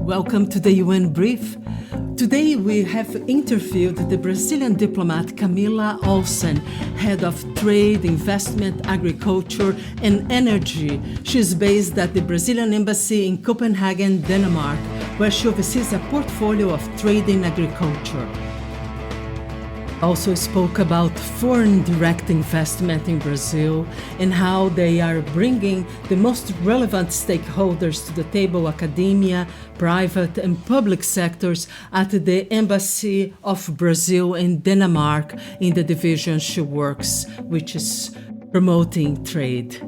Welcome to the UN Brief. Today we have interviewed the Brazilian diplomat Camila Olsen, head of trade, investment, agriculture and energy. She is based at the Brazilian embassy in Copenhagen, Denmark, where she oversees a portfolio of trade and agriculture. Also spoke about foreign direct investment in Brazil and how they are bringing the most relevant stakeholders to the table: academia, private and public sectors at the Embassy of Brazil in Denmark in the division she works, which is promoting trade.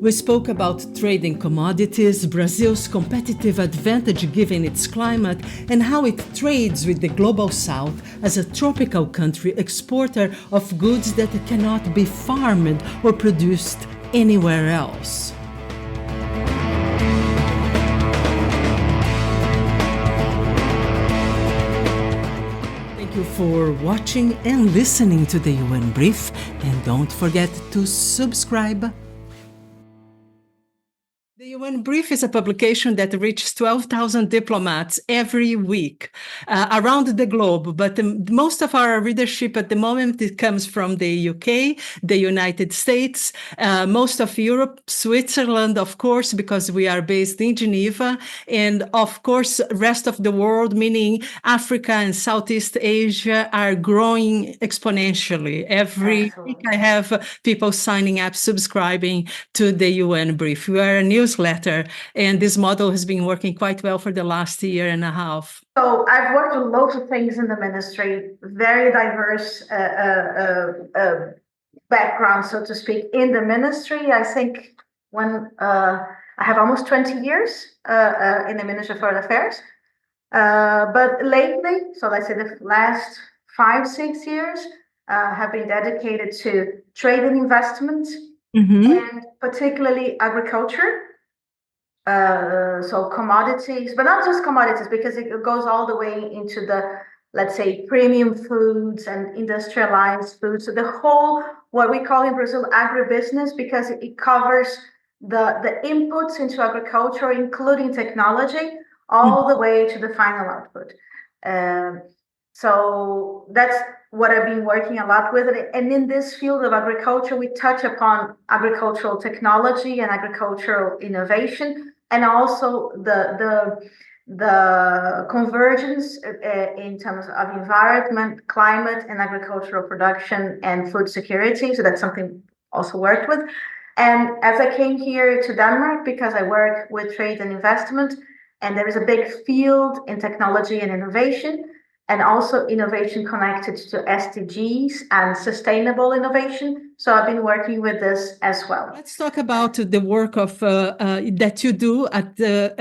We spoke about trade in commodities, Brazil's competitive advantage given its climate, and how it trades with the Global South as a tropical country exporter of goods that cannot be farmed or produced anywhere else. Thank you for watching and listening to the UN Brief, and don't forget to subscribe. The UN Brief is a publication that reaches 12,000 diplomats every week around the globe, but most of our readership at the moment it comes from the UK, the United States, most of Europe, Switzerland, of course, because we are based in Geneva, and of course, rest of the world, meaning Africa and Southeast Asia, are growing exponentially. Every week I have people signing up, subscribing to the UN Brief. We are a newsletter, and this model has been working quite well for the last year and a half. So I've worked on loads of things in the ministry, very diverse background, so to speak, in the ministry. I think when I have almost 20 years in the Ministry of Foreign Affairs. But lately, so let's say the last 5-6 years, have been dedicated to trade and investment, and particularly agriculture. So commodities, but not just commodities, because it goes all the way into the, let's say, premium foods and industrialized foods. So the whole, what we call in Brazil, agribusiness, because it covers the inputs into agriculture, including technology, all the way to the final output. So that's what I've been working a lot with. And in this field of agriculture, we touch upon agricultural technology and agricultural innovation, and also the convergence in terms of environment, climate, and agricultural production and food security. So that's something also worked with. And as I came here to Denmark, because I work with trade and investment, and there is a big field in technology and innovation, and also innovation connected to SDGs and sustainable innovation. So I've been working with this as well. Let's talk about the work of that you do at the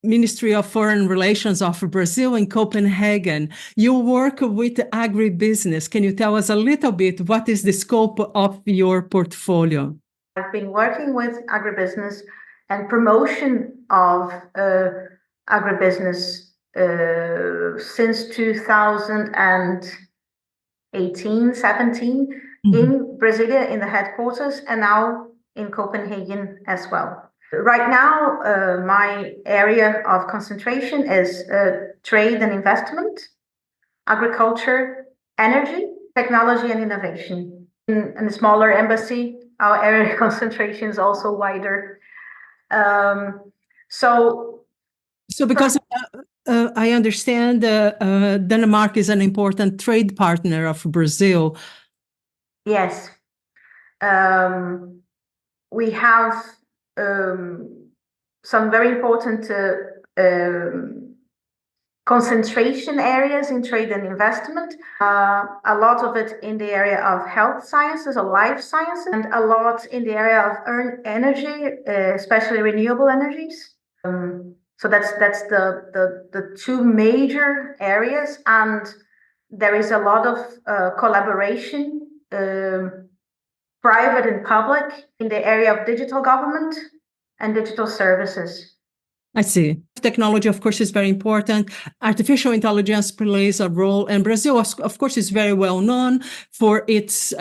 Ministry of Foreign Relations of Brazil in Copenhagen. You work with agribusiness. Can you tell us a little bit what is the scope of your portfolio? I've been working with agribusiness and promotion of agribusiness since 2018-17 in Brasilia, in the headquarters, and now in Copenhagen as well. Right now, my area of concentration is trade and investment, agriculture, energy, technology, and innovation. In a smaller embassy, our area of concentration is also wider. So because I understand Denmark is an important trade partner of Brazil. Yes. We have some very important concentration areas in trade and investment. A lot of it in the area of health sciences or life sciences, and a lot in the area of energy, especially renewable energies. So that's the two major areas, and there is a lot of collaboration, private and public, in the area of digital government and digital services. I see. Technology, of course, is very important. Artificial intelligence plays a role, and Brazil, of course, is very well known for its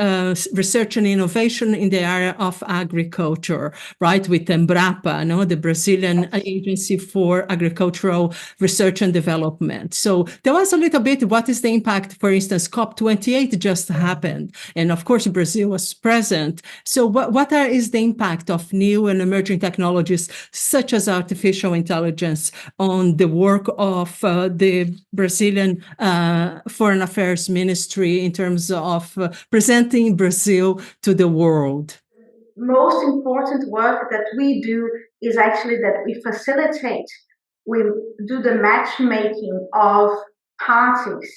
research and innovation in the area of agriculture, right? With Embrapa, no, the Brazilian Agency for Agricultural Research and Development. So tell us a little bit, what is the impact? For instance, COP28 just happened, and of course, Brazil was present. So what is the impact of new and emerging technologies such as artificial intelligence on the work of the Brazilian Foreign Affairs Ministry in terms of presenting Brazil to the world? Most important work that we do is actually that we facilitate, we do the matchmaking of parties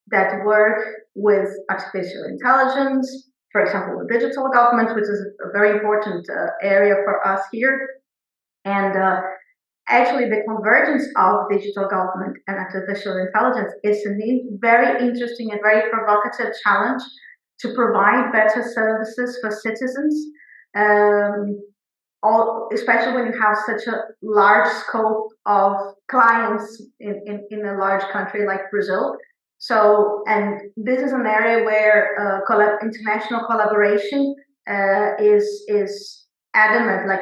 that work with artificial intelligence, for example, the digital government, which is a very important area for us here. And actually, the convergence of digital government and artificial intelligence is a very interesting and very provocative challenge to provide better services for citizens, especially when you have such a large scope of clients in a large country like Brazil. So, and this is an area where international collaboration is adamant, like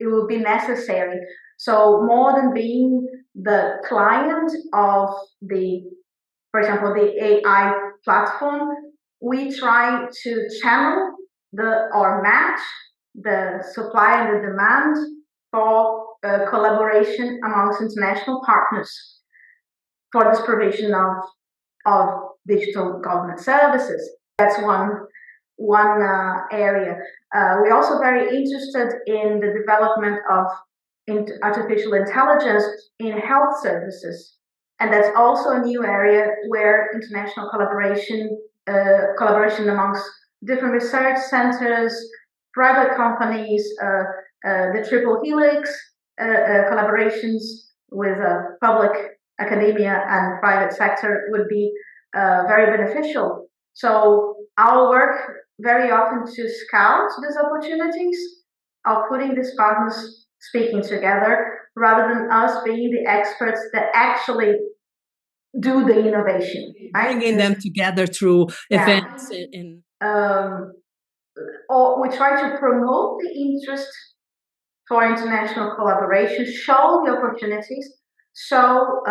it will be necessary. So more than being the client of for example, the AI platform, we try to channel or match the supply and the demand for collaboration amongst international partners for this provision of digital government services. That's one area. We're also very interested in the development of artificial intelligence in health services, and that's also a new area where international collaboration amongst different research centers, private companies, the triple helix collaborations with public academia and private sector would be very beneficial. So our work very often to scout these opportunities of putting these partners speaking together rather than us being the experts that actually do the innovation, right? Bringing them together through events. Or we try to promote the interest for international collaboration, show the opportunities, show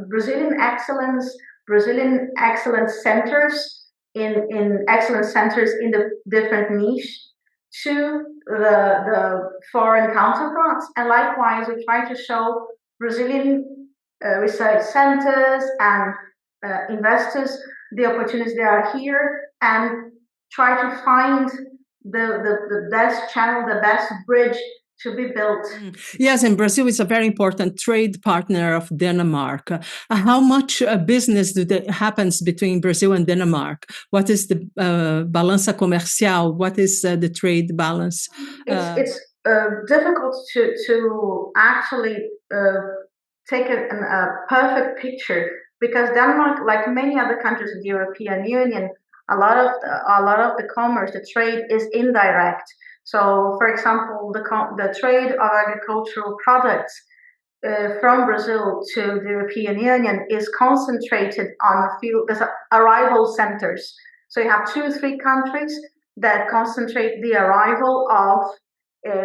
Brazilian excellence centers in excellence centers in the different niche to the foreign counterparts, and likewise we try to show Brazilian research centers and investors the opportunities that are here, and try to find the best channel, the best bridge to be built. Yes, and Brazil is a very important trade partner of Denmark. How much business happens between Brazil and Denmark? What is the balança comercial? What is the trade balance? It's difficult to actually take a perfect picture, because Denmark, like many other countries in the European Union, a lot of the commerce, the trade is indirect. So, for example, the trade of agricultural products from Brazil to the European Union is concentrated on a few arrival centers. So you have 2-3 countries that concentrate the arrival of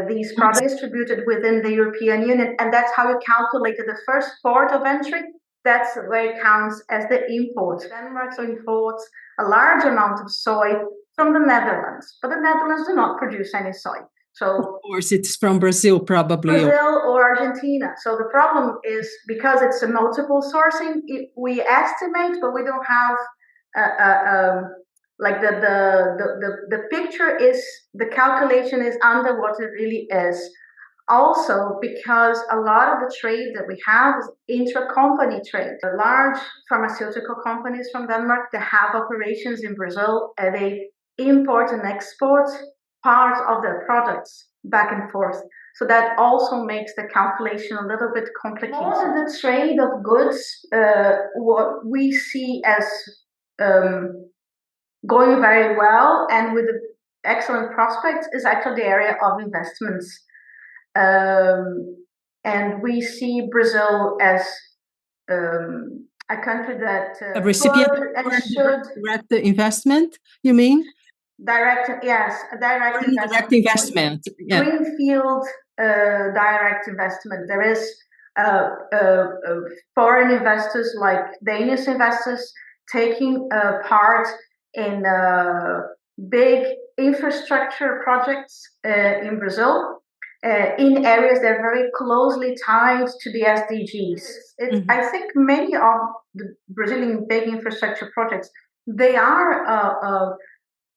these products distributed within the European Union, and that's how you calculated the first port of entry. That's where it counts as the import. Denmark imports a large amount of soy from the Netherlands, but the Netherlands do not produce any soy. So, of course, it's from Brazil, probably. Brazil or Argentina. So the problem is, because it's a multiple sourcing, we estimate, but we don't have like the picture is, the calculation is under what it really is. Also, because a lot of the trade that we have is intra-company trade. The large pharmaceutical companies from Denmark that have operations in Brazil, they import and export part of their products back and forth. So that also makes the calculation a little bit complicated. More than the trade of goods, what we see as going very well and with excellent prospects is actually the area of investments. And we see Brazil as a country that A recipient could and for should direct investment, you mean? a direct Foreign direct investment. Yeah. greenfield direct investment. There is foreign investors like Danish investors taking part in big infrastructure projects in Brazil. In areas that are very closely tied to the SDGs. I think many of the Brazilian big infrastructure projects, they are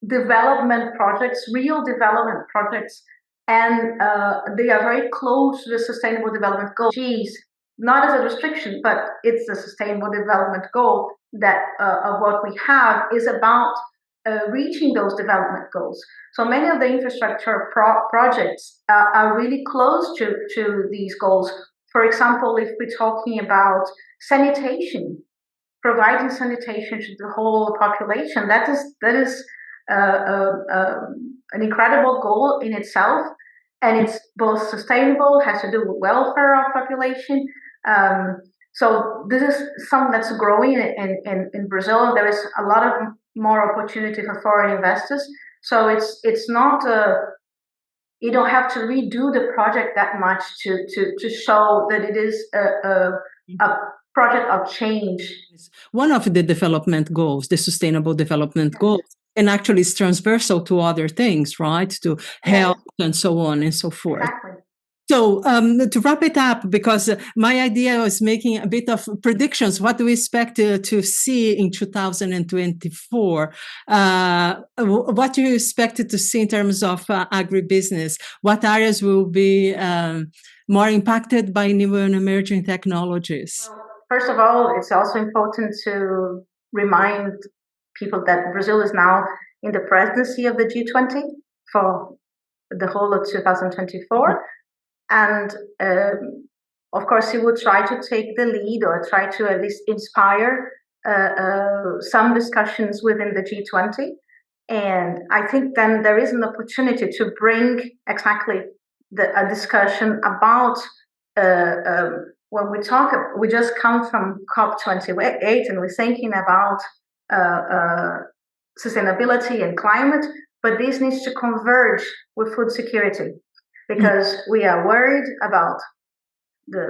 development projects, real development projects, and they are very close to the Sustainable Development Goals. Not as a restriction, but it's the Sustainable Development Goal that of what we have is about reaching those development goals. So many of the infrastructure projects are really close to these goals. For example, if we're talking about sanitation, providing sanitation to the whole population, that is an incredible goal in itself, and it's both sustainable, has to do with welfare of population. So this is something that's growing in Brazil. There is a lot of more opportunity for foreign investors. So it's not you don't have to redo the project that much to show that it is a project of change. One of the development goals, the Sustainable Development Goals, and actually it's transversal to other things, right? To health and so on and so forth. Exactly. So to wrap it up, because my idea was making a bit of predictions, what do we expect to see in 2024? What do you expect to see in terms of agribusiness? What areas will be more impacted by new and emerging technologies? Well, first of all, it's also important to remind people that Brazil is now in the presidency of the G20 for the whole of 2024. And of course, he will try to take the lead or try to at least inspire some discussions within the G20. And I think then there is an opportunity to bring exactly a discussion about when we just come from COP28 and we're thinking about sustainability and climate, but this needs to converge with food security, because we are worried about the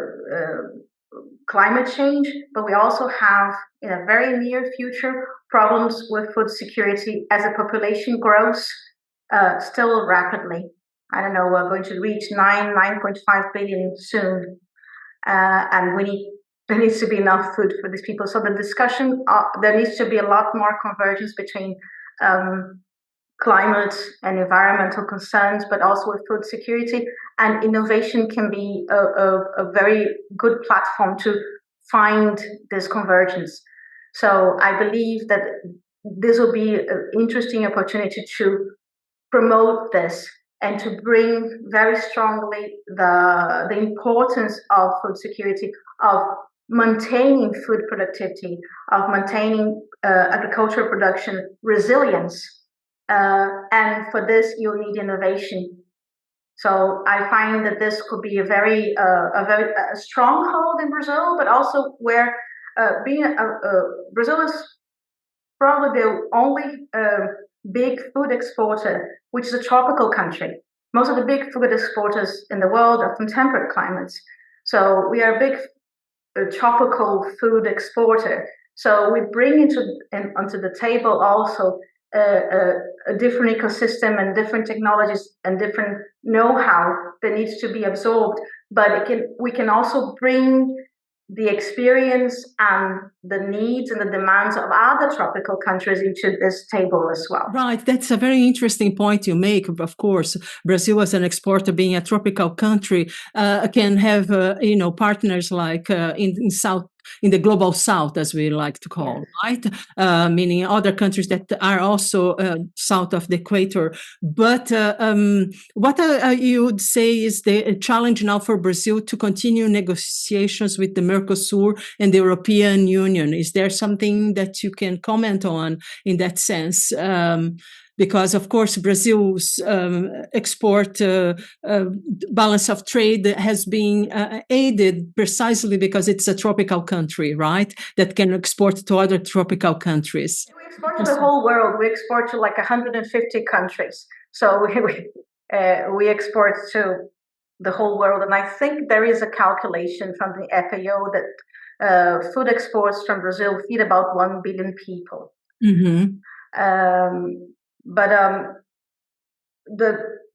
climate change, but we also have, in a very near future, problems with food security as the population grows still rapidly. I don't know, we're going to reach 9.5 billion soon, and there needs to be enough food for these people. So the discussion, there needs to be a lot more convergence between climate and environmental concerns, but also with food security. And innovation can be a very good platform to find this convergence. So I believe that this will be an interesting opportunity to promote this and to bring very strongly the importance of food security, of maintaining food productivity, of maintaining agricultural production resilience. And for this, you'll need innovation. So I find that this could be a very stronghold in Brazil, but also where Brazil is probably the only big food exporter, which is a tropical country. Most of the big food exporters in the world are from temperate climates. So we are a big tropical food exporter. So we bring onto the table also a different ecosystem and different technologies and different know-how that needs to be absorbed. But we can also bring the experience and the needs and the demands of other tropical countries into this table as well. Right, that's a very interesting point you make. Of course, Brazil as an exporter, being a tropical country, can have partners like in the global south, as we like to call, right? Meaning other countries that are also south of the equator. But what you would say is the challenge now for Brazil to continue negotiations with the Mercosur and the European Union? Is there something that you can comment on in that sense? because, of course, Brazil's export balance of trade has been aided precisely because it's a tropical country, right? That can export to other tropical countries. We export to the whole world. We export to like 150 countries. So we export to the whole world. And I think there is a calculation from the FAO that food exports from Brazil feed about 1 billion people. Mm-hmm.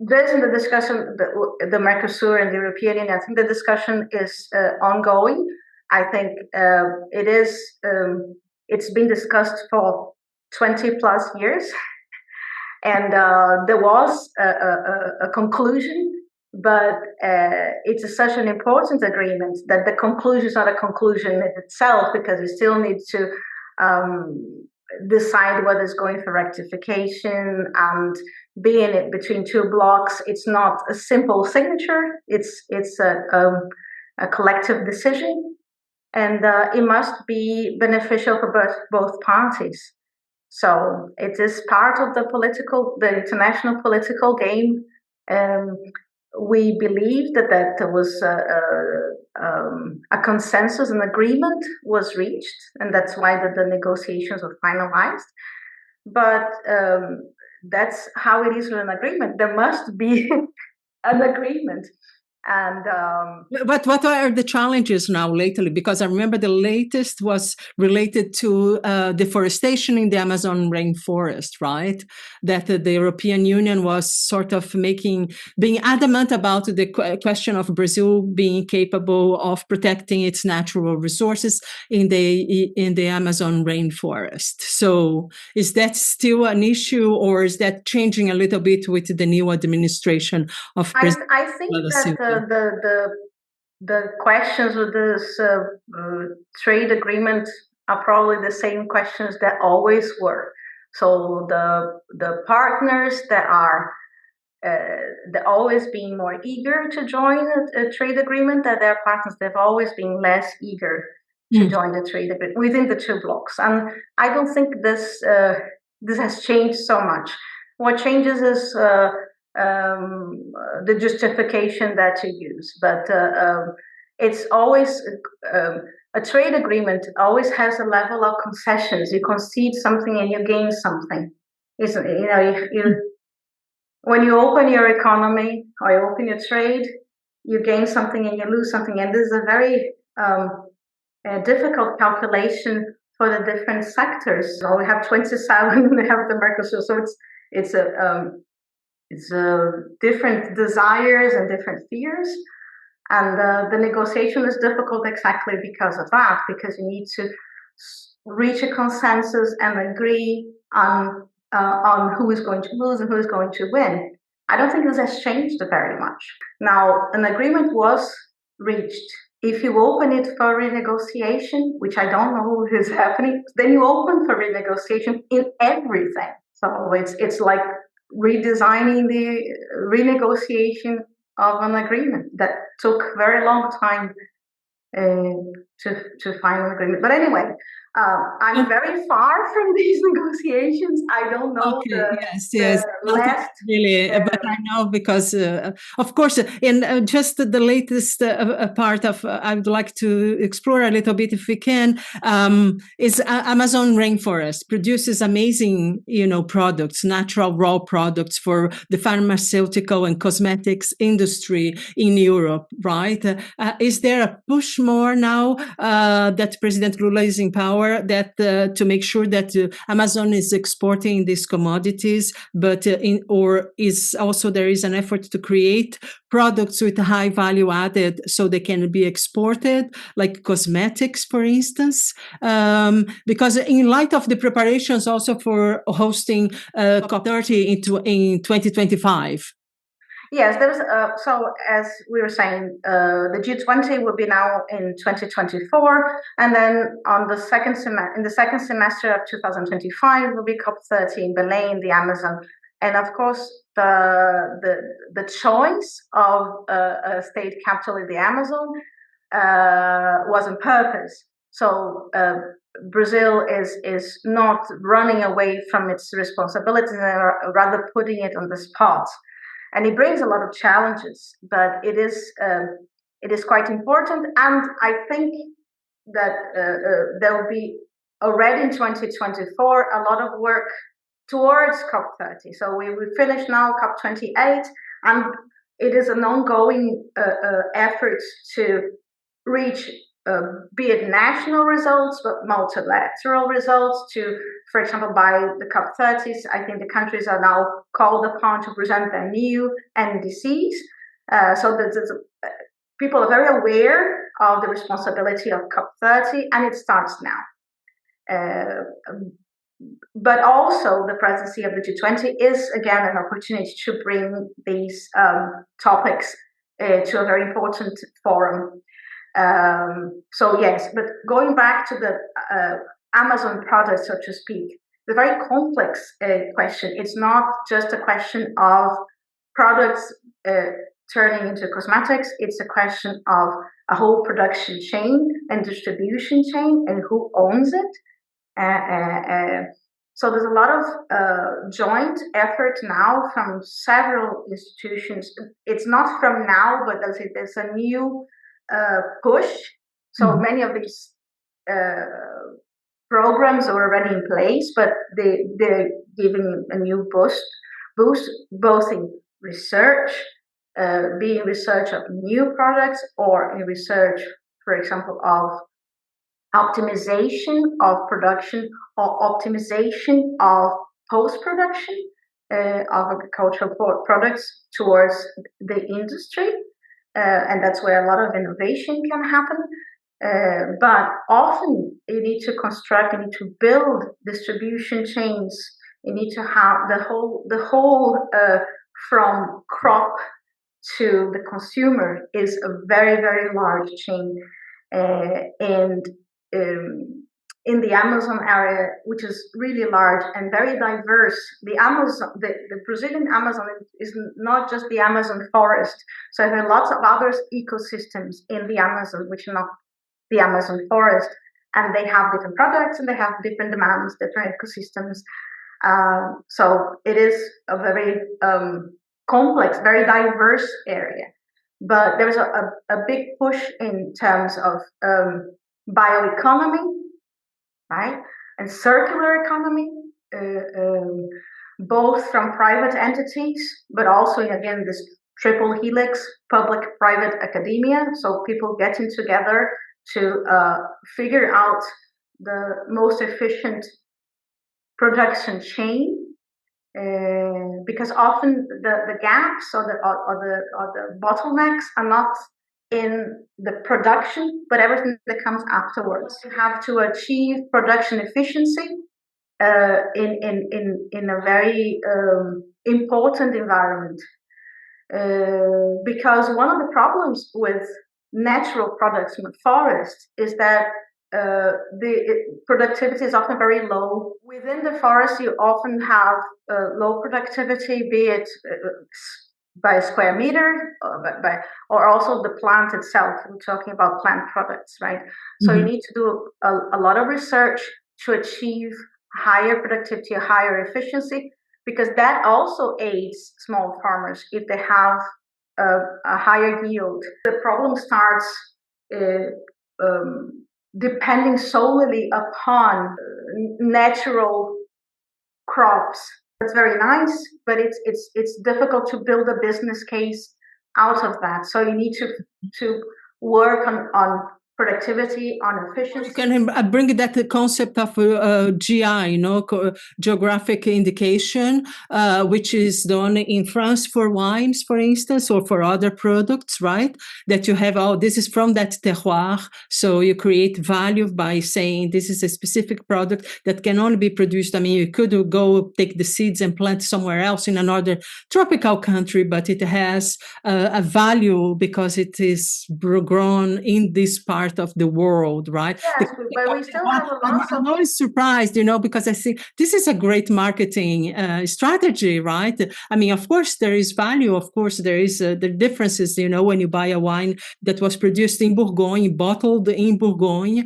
There's in the discussion, the Mercosur and the European Union, I think the discussion is ongoing. I think it's been discussed for 20 plus years. And there was a conclusion, but it's such an important agreement that the conclusion is not a conclusion in itself, because you still need to decide what is going for rectification, and being it between two blocks, it's not a simple signature. It's a collective decision, and it must be beneficial for both parties. So it is part of the international political game. We believe that there was a consensus, an agreement was reached, and that's why the negotiations were finalized. But that's how it is with an agreement. There must be an agreement. And but what are the challenges now lately? Because I remember the latest was related to deforestation in the Amazon rainforest, right? That the European Union was sort of being adamant about the question of Brazil being capable of protecting its natural resources in the Amazon rainforest. So is that still an issue, or is that changing a little bit with the new administration of President? I think that the questions with this trade agreement are probably the same questions that always were. So the partners that are they're always being more eager to join a trade agreement, that their partners they've always been less eager to join the trade agreement within the two blocks. And I don't think this has changed so much. What changes is the justification that you use, but it's always a trade agreement always has a level of concessions. You concede something and you gain something. When you open your economy or you open your trade, you gain something and you lose something, and this is a very difficult calculation for the different sectors. So we have 27 and we have the Mercosur, so it's different desires and different fears, and the negotiation is difficult exactly because of that, because you need to reach a consensus and agree on who is going to lose and who is going to win. I don't think this has changed very much. Now, an agreement was reached. If you open it for renegotiation, which I don't know is happening, then you open for renegotiation in everything. So it's like redesigning the renegotiation of an agreement that took very long time to find an agreement. But anyway, I'm very far from these negotiations. I don't know yes. last really, but I know because, of course, in just the latest part of I would like to explore a little bit, if we can, is Amazon rainforest produces amazing, products, natural raw products for the pharmaceutical and cosmetics industry in Europe, right? Is there a push more now that President Lula is in power, that to make sure that Amazon is exporting these commodities, but there is an effort to create products with high value added so they can be exported, like cosmetics, for instance, because in light of the preparations also for hosting COP30 in 2025. Yes, there was. So as we were saying, the G20 will be now in 2024, and then in the second semester of 2025 will be COP30 in Belém, the Amazon, and of course the choice of a state capital in the Amazon was on purpose, So Brazil is not running away from its responsibilities, and rather putting it on the spot. And it brings a lot of challenges, but it is quite important. And I think that there will be already in 2024 a lot of work towards COP30. So we finished now COP28, and it is an ongoing effort to reach be it national results, but multilateral results to, for example, by the COP30s, I think the countries are now called upon to present their new NDCs. So that people are very aware of the responsibility of COP30, and it starts now. But also the presidency of the G20 is, again, an opportunity to bring these topics to a very important forum. So yes, but going back to the Amazon product, so to speak, the very complex question. It's not just a question of products turning into cosmetics. It's a question of a whole production chain and distribution chain and who owns it. So there's a lot of joint effort now from several institutions. It's not from now, but there's a new push. So many of these programs are already in place, but they're giving a new boost both in research, be in research of new products, or in research, for example, of optimization of production or optimization of post-production of agricultural products towards the industry. And that's where a lot of innovation can happen. But often you need to construct, you need to build distribution chains. You need to have the whole from crop to the consumer is a very, very large chain. And in the Amazon area, which is really large and very diverse, the Brazilian Amazon is not just the Amazon forest. So there are lots of other ecosystems in the Amazon, which are not the Amazon forest, and they have different products and they have different demands, different ecosystems. So it is a very complex, very diverse area. But there's a big push in terms of bioeconomy, right, and circular economy, both from private entities, but also, again, this triple helix, public-private academia, so people getting together to figure out the most efficient production chain, because often the gaps or the bottlenecks are not in the production, but everything that comes afterwards. You have to achieve production efficiency in a very important environment, because one of the problems with natural products from the forest is that the productivity is often very low. Within the forest, you often have low productivity, be it by a square meter, or also the plant itself. We're talking about plant products, right? So you need to do a lot of research to achieve higher productivity, higher efficiency, because that also aids small farmers if they have a higher yield. The problem starts depending solely upon natural crops. It's very nice, but it's difficult to build a business case out of that. So you need to work on productivity, on efficiency. You can bring that concept of GI, geographic indication, which is done in France for wines, for instance, or for other products, right? That you have, this is from that terroir. So you create value by saying this is a specific product that can only be produced. I mean, you could go take the seeds and plant somewhere else in another tropical country, but it has a value because it is grown in this part part of the world, right? Yes, but we still have a lot I'm of. always surprised, because I think this is a great marketing strategy, right? I mean, of course, there is value. Of course, there is the differences, when you buy a wine that was produced in Bourgogne, bottled in Bourgogne,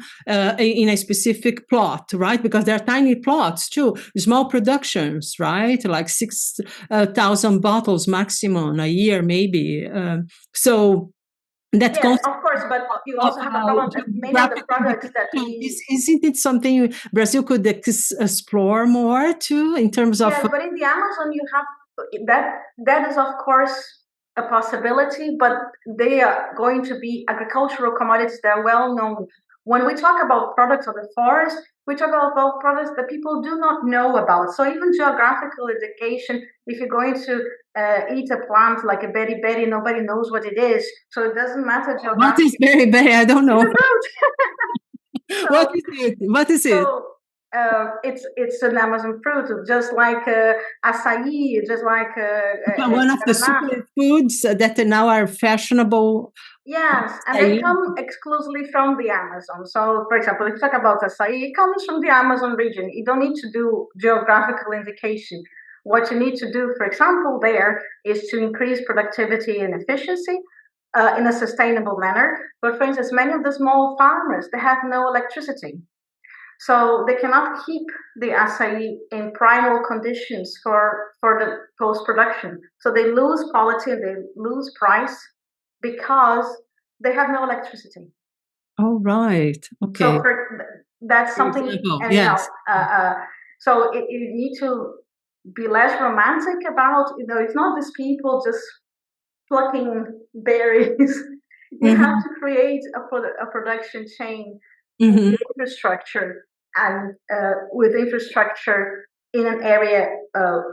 in a specific plot, right? Because there are tiny plots too, small productions, right? Like 6,000 bottles maximum a year, maybe. So that Yes, of course, but you also have a problem that many of the products that isn't it something Brazil could explore more too in terms of? Yes, but in the Amazon you have that is of course a possibility, but they are going to be agricultural commodities that are well known. When we talk about products of the forest, we talk about products that people do not know about. So even geographical education, if you're going to eat a plant like a berry, nobody knows what it is. So it doesn't matter. What is berry? I don't know. So, what is it? What is it? So, it's an Amazon fruit, just like acai, just like one of the superfoods that now are fashionable. Yes, and they come exclusively from the Amazon. So, for example, if you talk about acai, it comes from the Amazon region. You don't need to do geographical indication. What you need to do, for example, there is to increase productivity and efficiency in a sustainable manner. But for instance, many of the small farmers, they have no electricity. So they cannot keep the acai in primal conditions for the post-production. So they lose quality and they lose price because they have no electricity. Oh, right. Okay. So that's something. And, yes. So you need to be less romantic about, it's not these people just plucking berries. You have to create a production chain. Infrastructure and with infrastructure in an area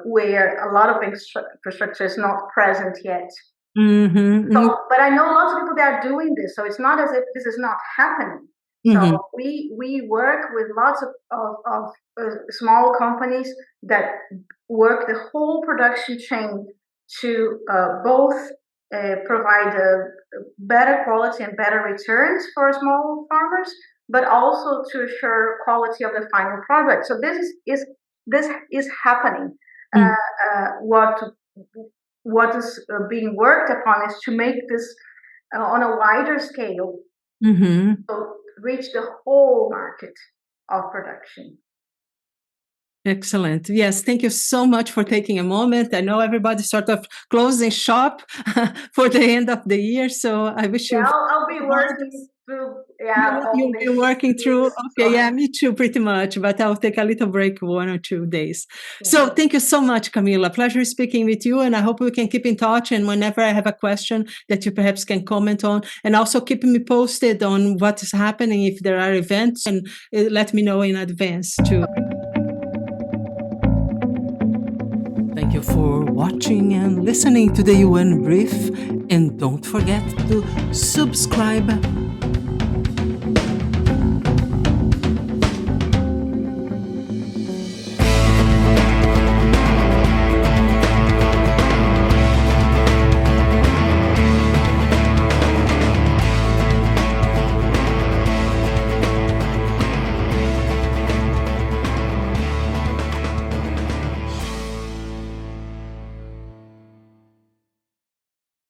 where a lot of infrastructure is not present yet. So, but I know lots of people that are doing this, so it's not as if this is not happening. So we work with lots of small companies that work the whole production chain to both provide better quality and better returns for small farmers, but also to assure quality of the final product. So this is happening. What is being worked upon is to make this on a wider scale, so reach the whole market of production. Excellent. Yes, thank you so much for taking a moment. I know everybody's sort of closing shop for the end of the year, so I wish you. I'll be working through. You'll be working through. Okay, yeah, me too, pretty much. But I'll take a little break, 1 or 2 days. So thank you so much, Camila. Pleasure speaking with you, and I hope we can keep in touch. And whenever I have a question that you perhaps can comment on, and also keep me posted on what is happening if there are events, and let me know in advance too. Thank you for watching and listening to the UN Brief, and don't forget to subscribe